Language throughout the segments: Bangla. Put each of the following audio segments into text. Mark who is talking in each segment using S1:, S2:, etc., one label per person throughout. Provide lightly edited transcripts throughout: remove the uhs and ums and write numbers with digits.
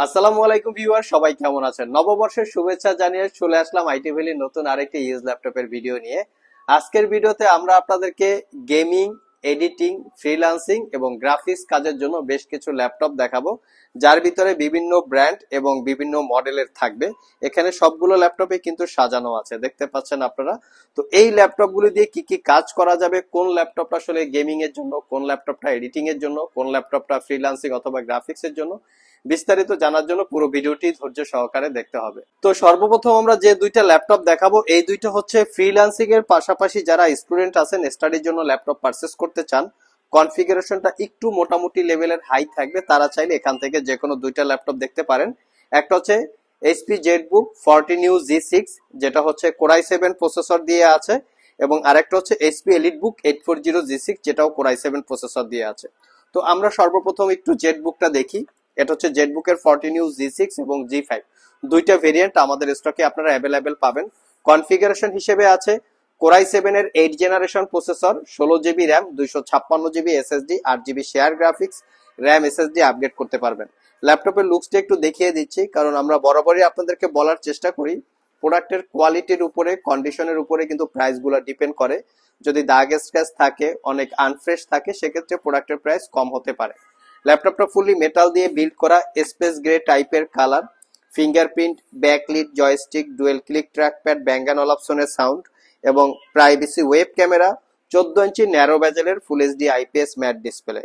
S1: আসসালামু আলাইকুম ভিউয়ার, সবাই কেমন আছেন? নববর্ষের শুভেচ্ছা জানিয়ে চলে আসলাম আইটি ভ্যালির নতুন আরেকটি ইউজ ল্যাপটপের ভিডিও নিয়ে। আজকের ভিডিওতে আমরা আপনাদেরকে গেমিং, এডিটিং, ফ্রিল্যান্সিং এবং গ্রাফিক্স কাজের জন্য বেশ কিছু ল্যাপটপ দেখাবো, যার ভিতরে বিভিন্ন ব্র্যান্ড এবং বিভিন্ন মডেলের থাকবে। এখানে সবগুলো ল্যাপটপে কিন্তু সাজানো আছে, দেখতে পাচ্ছেন আপনারা। তো এই ল্যাপটপগুলো দিয়ে কি কি কাজ করা যাবে, কোন ল্যাপটপটা আসলে গেমিং এর জন্য, কোন ল্যাপটপটা এডিটিং এর জন্য, কোন ল্যাপটপটা ফ্রিল্যান্সিং অথবা গ্রাফিক্স এর জন্য, বিস্তারিত জানার জন্য পুরো ভিডিওটি ধৈর্য সহকারে দেখতে হবে। তো সর্বপ্রথম আমরা যে দুইটা ল্যাপটপ দেখাবো, এই দুইটা হচ্ছে ফ্রিল্যান্সিং এর পাশাপাশি যারা স্টুডেন্ট আছেন, স্টাডির জন্য ল্যাপটপ পারচেস করতে চান, কনফিগারেশনটা একটু মোটামুটি লেভেলের হাই থাকবে, তারা চাইলে এখান থেকে যে কোনো দুইটা ল্যাপটপ দেখতে পারেন। একটা হচ্ছে এইচপি জেটবুক 14U G6, যেটা হচ্ছে Core i7 প্রসেসর দিয়ে আছে, এবং আরেকটা হচ্ছে এইচপি এলিটবুক 840 G6, যেটাও Core i7 প্রসেসর দিয়ে আছে। তো আমরা সর্বপ্রথম একটু জেটবুকটা দেখি। এটা হচ্ছে জেটবুকের 14U G6 এবং G5, দুইটা ভেরিয়েন্ট আমাদের স্টকে আপনারা অ্যাভেলেবেল পাবেন। কনফিগারেশন হিসেবে আছে Core i7 এর 8 generation processor, 16GB RAM, 256GB SSD, 8GB share graphics, RAM SSD upgrade করতে পারবেন। ল্যাপটপের লুকসটা একটু দেখিয়ে দিচ্ছি, কারণ আমরা বরাবরই আপনাদেরকে বলার চেষ্টা করি প্রোডাক্টের কোয়ালিটির উপরে, কন্ডিশনের উপরে কিন্তু প্রাইসগুলো ডিপেন্ড করে। যদি দাগ স্ক্র্যাচ থাকে, অনেক আনফ্রেশ থাকে, সেক্ষেত্রে প্রোডাক্টের প্রাইস কম হতে পারে। ল্যাপটপটা ফুললি মেটাল দিয়ে বিল্ড করা, স্পেস গ্রে টাইপের colour, fingerprint, backlit, joystick, dual click trackpad, ব্যাঙ্গান অলাপসনের সাউন্ড এবং privacy web camera, 14 inch narrow বেজেলের full HD IPS matte display.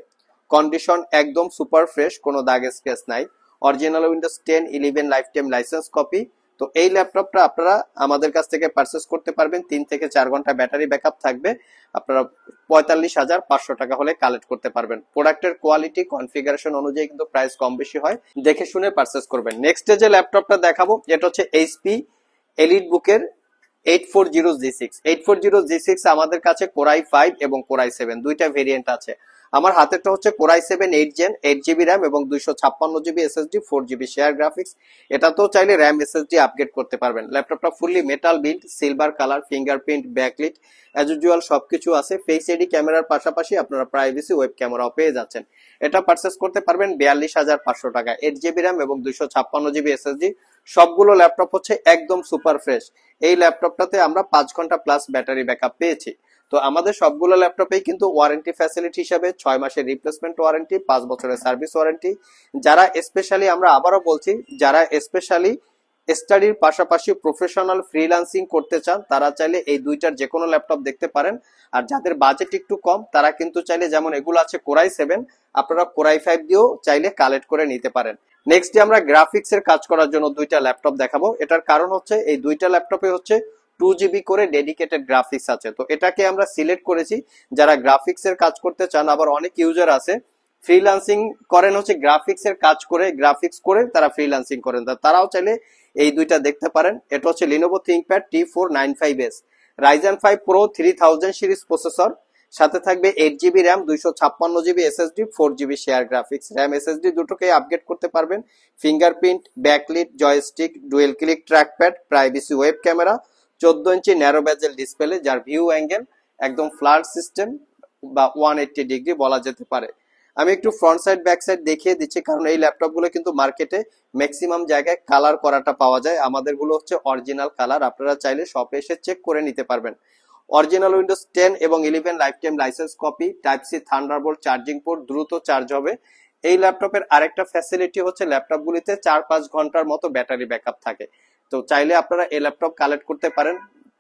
S1: Condition একদম সুপার ফ্রেশ, কোনো দাগ স্ক্র্যাচ নাই। Original Windows 10, 11 life time licence copy. তো এই ল্যাপটপটা আপনারা আমাদের কাছ থেকে পারচেস করতে পারবেন, 3 থেকে 4 ঘন্টা ব্যাটারি ব্যাকআপ থাকবে। আপনারা 45,500 টাকা হলে কালেক্ট করতে পারবেন। প্রোডাক্টের কোয়ালিটি, কনফিগারেশন অনুযায়ী কিন্তু প্রাইস কম বেশি হয়, দেখে শুনে পারচেস করবেন। নেক্সট যে ল্যাপটপটা দেখাবো, এটা হচ্ছে এইচপি এলিটবুকের 840 G6। 840 G6 আমাদের কাছে Core i5 এবং Core i7 দুইটা ভেরিয়েন্ট আছে। আমার হাতেরটা হচ্ছে Core i7 8 gen, 8GB RAM এবং 256GB SSD, 4GB share graphics. এটাতেও চাইলে র্যাম SSD আপগ্রেড করতে পারবেন। ল্যাপটপটা fully metal build, silver colour, fingerprint, backlit as usual সবকিছু আছে। ফেস আইডি ক্যামেরার পাশাপাশি আপনারা প্রাইভেসি ওয়েব ক্যামেরাও পেয়ে যাচ্ছেন। এটা পারচেস করতে পারবেন 42,500 টাকা। 8GB র্যাম এবং 256GB SSD, সবগুলো ল্যাপটপ হচ্ছে একদম সুপার ফ্রেশ। এই ল্যাপটপটাতে আমরা 5 ঘন্টা প্লাস ব্যাটারি ব্যাকআপ পেয়েছি। তো আমাদের সবগুলো ল্যাপটপেই কিন্তু ওয়ারেন্টি ফ্যাসিলিটি হিসাবে 6 মাসের রিপ্লেসমেন্ট ওয়ারেন্টি, 5 বছরের সার্ভিস ওয়ারেন্টি। যারা স্পেশালি, আমরা আবারও বলছি, যারা স্পেশালি স্টাডির পাশাপাশি প্রফেশনাল ফ্রিল্যান্সিং করতে চান, তারা চাইলে এই দুইটার যে কোনো ল্যাপটপ দেখতে পারেন। আর যাদের বাজেট একটু কম, তারা কিন্তু চাইলে, যেমন এগুলো আছে Core i7, আপনারা Core i5 দিয়েও চাইলে কালেক্ট করে নিতে পারেন। নেক্সট আমরা গ্রাফিক্স এর কাজ করার জন্য দুইটা ল্যাপটপ দেখাবো। এটার কারণ হচ্ছে এই দুইটা ল্যাপটপে হচ্ছে 2GB করে ডেডিকেটেড গ্রাফিক্স আছে। তো এটাকে আমরা সিলেক্ট করেছি যারা গ্রাফিক্স এর কাজ করতে চান। আবার অনেক ইউজার আছে ফ্রিল্যান্সিং করেন, হচ্ছে গ্রাফিক্স এর কাজ করে, গ্রাফিক্স করে তারা ফ্রিল্যান্সিং করেন, তারাও চাইলে এই দুইটা দেখতে পারেন। এটা হচ্ছে Lenovo ThinkPad T495S, Ryzen 5 Pro 3000 series processor, সাথে থাকবে 8GB RAM, 256GB SSD, 4GB share graphics, RAM SSD দুটোকেই আপগ্রেড করতে পারবেন। Fingerprint, backlit, joystick, dual click trackpad, privacy web camera, 14 inch narrow bezel display, যার ভিউ অ্যাঙ্গেল একদম ফ্ল্যাট সিস্টেম বা 180 ডিগ্রি বলা যেতে পারে। আমি একটু ফ্রন্ট সাইড ব্যাক সাইড দেখিয়ে দিচ্ছি, কারণ এই ল্যাপটপগুলো কিন্তু মার্কেটে ম্যাক্সিমাম জায়গায় কালার করাটা পাওয়া যায়, আমাদের গুলো হচ্ছে অরিজিনাল কালার। আপনারা চাইলে শপে এসে চেক করে নিতে পারবেন। অরিজিনাল উইন্ডোজ 10 এবং 11 life time licence copy, type C Thunderbolt charging port, দ্রুত চার্জ হবে। এই ল্যাপটপের আরেকটা ফ্যাসিলিটি হচ্ছে ল্যাপটপগুলিতে 4-5 ঘন্টার মতো ব্যাটারি ব্যাকআপ থাকে। তো চাইলে আপনারা এই ল্যাপটপ কালেক্ট করতে পারেন,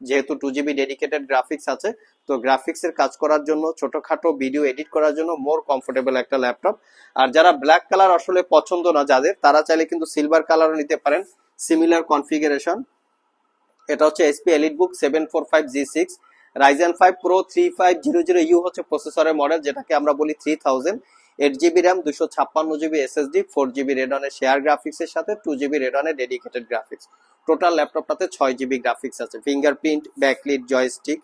S1: যেহেতু 2GB ডেডিকেটেড গ্রাফিক্স আছে। তো গ্রাফিক্স এর কাজ করার জন্য, ছোটখাটো ভিডিও এডিট করার জন্য মোর কমফোর্টেবল একটা ল্যাপটপ। আর যারা ব্ল্যাক কালার আসলে পছন্দ না যাদের, তারা চাইলে কিন্তু সিলভার কালারও নিতে পারেন, সিমিলার কনফিগারেশন। এটা হচ্ছে HP EliteBook 745 G6, Ryzen 5 Pro 3500U হচ্ছে প্রসেসরের মডেল, যেটাকে আমরা বলি 3000, 8GB RAM, 256GB SSD, 4GB রেডনের শেয়ার গ্রাফিক্স এর সাথে 2GB রেডনের ডেডিকেটেড গ্রাফিক্স। টোটাল ল্যাপটপটাতে 6GB গ্রাফিক্স আছে। Fingerprint, backlit, joystick,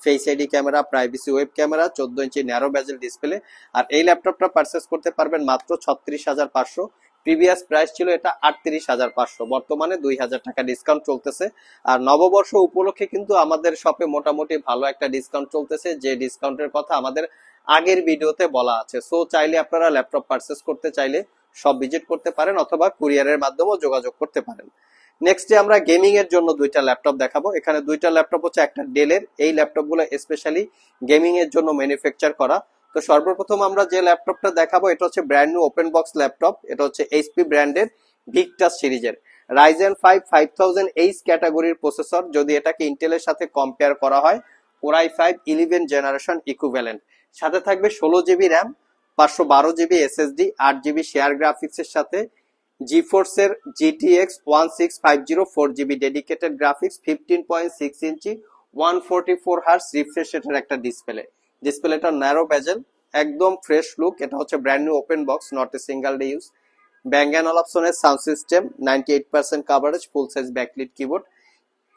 S1: face ID camera, privacy web camera, 14 inch narrow bezel display. আর এই ল্যাপটপটা পারচেস করতে পারবেন মাত্র 36,500। প্রিভিয়াস প্রাইস ছিল এটা 38,500, বর্তমানে 2,000 টাকা ডিসকাউন্ট চলতেছে। আর নববর্ষ উপলক্ষে কিন্তু আমাদের শপে মোটামুটি ভালো একটা ডিসকাউন্ট চলতেছে, যে ডিসকাউন্টের কথা আমাদের আগের ভিডিওতে বলা আছে। সো চাইলে আপনারা ল্যাপটপ পারচেস করতে চাইলে সব ভিজিট করতে পারেন অথবা কুরিয়ারের মাধ্যমেও যোগাযোগ করতে পারেন। নেক্সটে আমরা গেমিং এর জন্য দুইটা ল্যাপটপ দেখাবো। এখানে দুইটা ল্যাপটপ হচ্ছে একটা ডেলের, এই ল্যাপটপগুলো স্পেশালি গেমিং এর জন্য ম্যানুফ্যাকচার করা। তো সর্বপ্রথম আমরা যে ল্যাপটপটা দেখাবো এটা হচ্ছে brand new open box laptop. এটা হচ্ছে এইচপি ব্র্যান্ডের ভিক্টাস সিরিজের রাইজেন 5 5000H ক্যাটাগরির প্রসেসর। যদি এটাকে ইন্টেলের সাথে কম্পেয়ার করা হয়, কোর i5 11 জেনারেশন ইকুইভ্যালেন্ট। সাথে থাকবে 16 GB RAM, 512 GB SSD, 8 GB share graphics এর সাথে জিফোর্স এর GTX 1650 4 জিবি ডেডিকেটেড গ্রাফিক্স, 15.6 ইঞ্চি 144 হার্টজ রিফ্রেশ রেটের একটা ডিসপ্লেটা ন্যারো বেজেল, একদম ফ্রেশ লুক। এটা হচ্ছে brand new open box, not a single day use. Bang and অলাপসনের sound system, 98% coverage, full size backlit keyboard.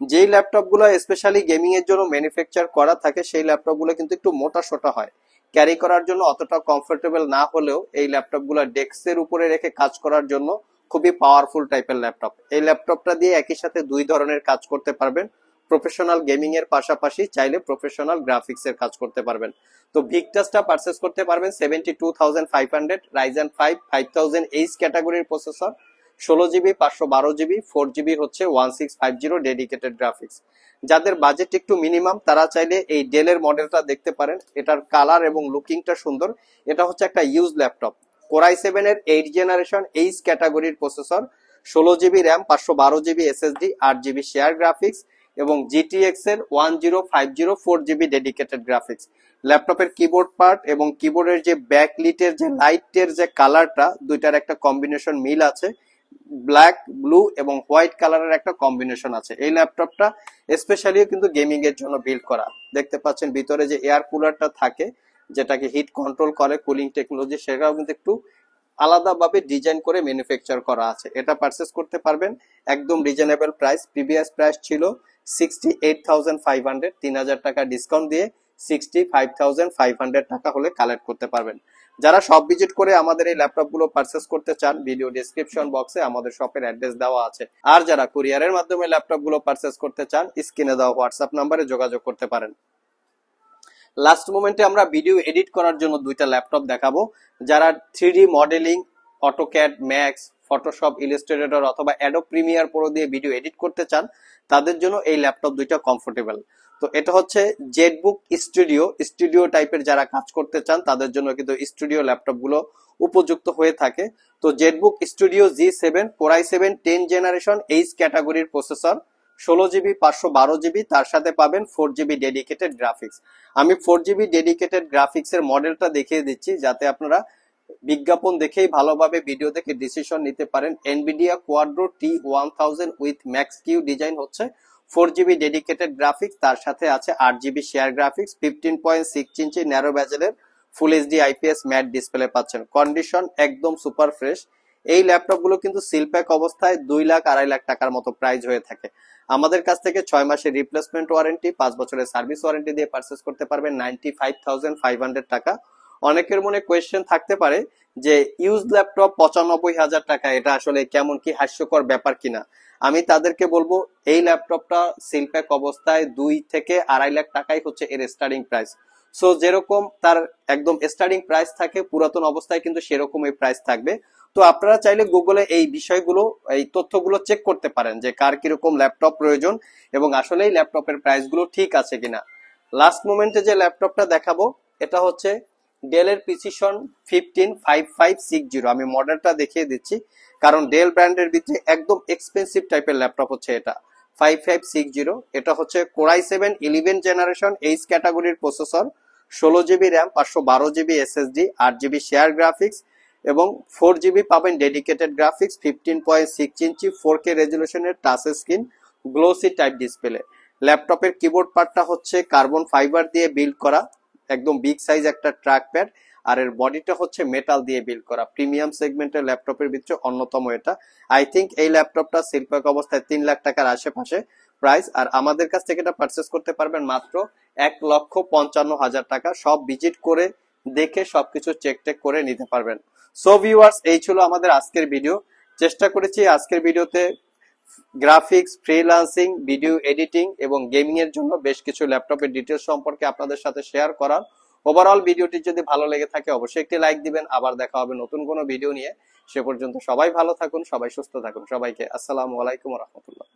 S1: যেই ল্যাপটপগুলো স্পেশালি গেমিং এর জন্য ম্যানুফ্যাকচার করা থাকে সেই ল্যাপটপগুলো কিন্তু একটু মোটা সোটা হয়, ক্যারি করার জন্য অতটা কমফোর্টেবল না হলেও এই ল্যাপটপগুলো ডেস্কের উপরে রেখে কাজ করার জন্য খুবই পাওয়ারফুল টাইপের ল্যাপটপ। এই ল্যাপটপটা দিয়ে একই সাথে দুই ধরনের কাজ করতে পারবেন, প্রফেশনাল গেমিং এর পাশাপাশি চাইলে প্রফেশনাল গ্রাফিক্স এর কাজ করতে পারবেন। তো ভিক্টাসটা পারচেজ করতে পারবেন 72,500, রাইজেন 5 5000H ক্যাটাগরির প্রসেসর, 16 জিবি, 512 জিবি, 4 জিবি হচ্ছে 1650 ডেডিকেটেড গ্রাফিক্স। যাদের বাজেট একটু মিনিমাম তারা চাইলে এই ডেলের মডেলটা দেখতে পারেন, এটার কালার এবং লুকিংটা সুন্দর। এটা হচ্ছে একটা ইউজ ল্যাপটপ, কোর i7 এর 8 জেনারেশন H ক্যাটাগরির processor, 16 GB RAM, 512 GB SSD, 8 GB share graphics এবং GTX এর 1050 4 জিবি ডেডিকেটেড গ্রাফিক্স। ল্যাপটপের কিবোর্ড পার্ট এবং কিবোর্ডের যে ব্যাকলিটের যে লাইটের যে কালারটা, দুইটার একটা কম্বিনেশন মিল আছে, ব্ল্যাক, ব্লু এবং হোয়াইট কালারের একটা কম্বিনেশন আছে। এই ল্যাপটপটা স্পেশালি কিন্তু গেমিং এর জন্য বিল্ড করা। দেখতে পাচ্ছেন ভিতরে যে এয়ার কুলারটা থাকে, যেটাকে হিট কন্ট্রোল করে, কুলিং টেকনোলজি, সেটাও কিন্তু একটু আলাদাভাবে ডিজাইন করে ম্যানুফ্যাকচার করা আছে। এটা পারচেস করতে পারবেন একদম রিজনেবল প্রাইস। প্রিভিয়াস প্রাইস ছিল 68,500, 3000 টাকা ডিসকাউন্ট দিয়ে 65,500 টাকা হলে কালেক্ট করতে পারবেন। যারা সব ভিজিট করে আমাদের এই ল্যাপটপ গুলো পারচেস করতে চান, ভিডিও ডিসক্রিপশন বক্সে আমাদের শপের অ্যাড্রেস দেওয়া আছে। আর যারা কুরিয়ারের মাধ্যমে ল্যাপটপ গুলো পারচেস করতে চান, স্ক্রিনে দেওয়া হোয়াটসঅ্যাপ নাম্বারে যোগাযোগ করতে পারেন। লাস্ট মোমেন্টে আমরা ভিডিও এডিট করার জন্য দুইটা ল্যাপটপ দেখাবো। যারা 3D modelling, AutoCAD, max, Photoshop, Illustrator অথবা অ্যাডোব প্রিমিয়ার প্রো দিয়ে ভিডিও এডিট করতে চান, তাদের জন্য এই ল্যাপটপ দুইটা কমফোর্টেবল। তো এটা হচ্ছে জেটবুক স্টুডিও টাইপের, যারা কাজ করতে চান তাদের জন্য কিন্তু স্টুডিও ল্যাপটপ গুলো উপযুক্ত হয়ে থাকে। তো Jetbook studio G7 core i7 10 generation H ক্যাটাগরির প্রসেসর, 16 জিবি, 512 জিবি, তার সাথে পাবেন 4 জিবি ডেডিকেটেড গ্রাফিক্স। আমি 4 জিবি ডেডিকেটেড গ্রাফিক্স এর মডেলটা দেখিয়ে দিচ্ছি যাতে আপনারা বিজ্ঞাপন দেখেই ভালোভাবে ভিডিও দেখে ডিসিশন নিতে পারেন। Nvidia Quadro T1000 with Max Q design হচ্ছে, 4 জিবি ডেডিকেটেড গ্রাফিক্স, তার সাথে আছে 8 GB share graphics, 15.6 inch narrow বেজেলের full HD IPS matte display পাচ্ছেন। কন্ডিশন একদম সুপার ফ্রেশ। এই ল্যাপটপ গুলো কিন্তু সিল প্যাক অবস্থায় 2 লাখ 2.5 লাখ টাকার মতো প্রাইস হয়ে থাকে। আমাদের কাছ থেকে 6 মাসের রিপ্লেসমেন্ট ওয়ারেন্টি, 5 বছরের সার্ভিস ওয়ারেন্টি দিয়ে পারচেস করতে পারবেন 95,500 টাকা। অনেকের মনে কোয়েশ্চেন থাকতে পারে যে ইউজ ল্যাপটপ 95,000 টাকা, এটা আসলে কেমন কি হাস্যকর ব্যাপার কিনা। আমি তাদেরকে বলবো এই ল্যাপটপটা সিল প্যাক অবস্থায় 2 থেকে 2.5 লাখ টাকাই হচ্ছে এর স্টার্টিং প্রাইস। সো যেরকম তার একদম স্টার্টিং প্রাইস থাকে, পুরাতন অবস্থায় কিন্তু সেরকম এই প্রাইস থাকবে। তো আপনারা চাইলে গুগলে এই বিষয়গুলো, এই তথ্যগুলো চেক করতে পারেন যে কার কিরকম ল্যাপটপ প্রয়োজন এবং আসলে এই ল্যাপটপের প্রাইস গুলো ঠিক আছে কিনা। লাস্ট মোমেন্টে যে ল্যাপটপটা দেখাবো এটা হচ্ছে ডেলের প্রিসিশন 155560। আমি মডেলটা দেখিয়ে দিচ্ছি কারণ ডেল ব্র্যান্ডের ভিতরে একদম এক্সপেন্সিভ টাইপের ল্যাপটপ হচ্ছে এটা, 5560। এটা হচ্ছে কোর i7 11 জেনারেশন H ক্যাটাগরির processor, 16 GB RAM, 512 GB SSD, 8 GB share graphics এবং 4 জিবি পাবেন ডেডিকেটেড গ্রাফিক্স, 15.6 ইঞ্চি 4K রেজলিউশনের touch screen, glossy type display. ল্যাপটপের কিবোর্ড পার্টটা হচ্ছে কার্বন ফাইবার দিয়ে বিল্ড করা, একদম বিগ সাইজ একটা ট্র্যাক প্যাড, আর এর বডিটা হচ্ছে মেটাল দিয়ে বিল্ড করা। প্রিমিয়াম সেগমেন্টের ল্যাপটপের ভিতরে অন্যতম এটা। আই থিঙ্ক এই ল্যাপটপটা সিলপ্যাক অবস্থায় 3 লাখ টাকার আশেপাশে প্রাইস, আর আমাদের কাছ থেকে এটা পারচেস করতে পারবেন মাত্র 1,55,000 টাকা। সব ভিজিট করে দেখে সবকিছু চেক করে নিতে পারবেন। সো ভিউয়ার্স, এই ছিল আমাদের আজকের ভিডিও। চেষ্টা করেছি আজকের ভিডিওতে গ্রাফিক্স, ফ্রিল্যান্সিং, ভিডিও এডিটিং এবং গেমিং এর জন্য বেশ কিছু ল্যাপটপের ডিটেলস সম্পর্কে আপনাদের সাথে শেয়ার করার। ওভারঅল ভিডিওটি যদি ভালো লেগে থাকে অবশ্যই একটি লাইক দিবেন। আবার দেখা হবে নতুন কোনো ভিডিও নিয়ে। সে পর্যন্ত সবাই ভালো থাকুন, সবাই সুস্থ থাকুন। সবাইকে আসসালামু আলাইকুম ওয়া রাহমাতুল্লাহ।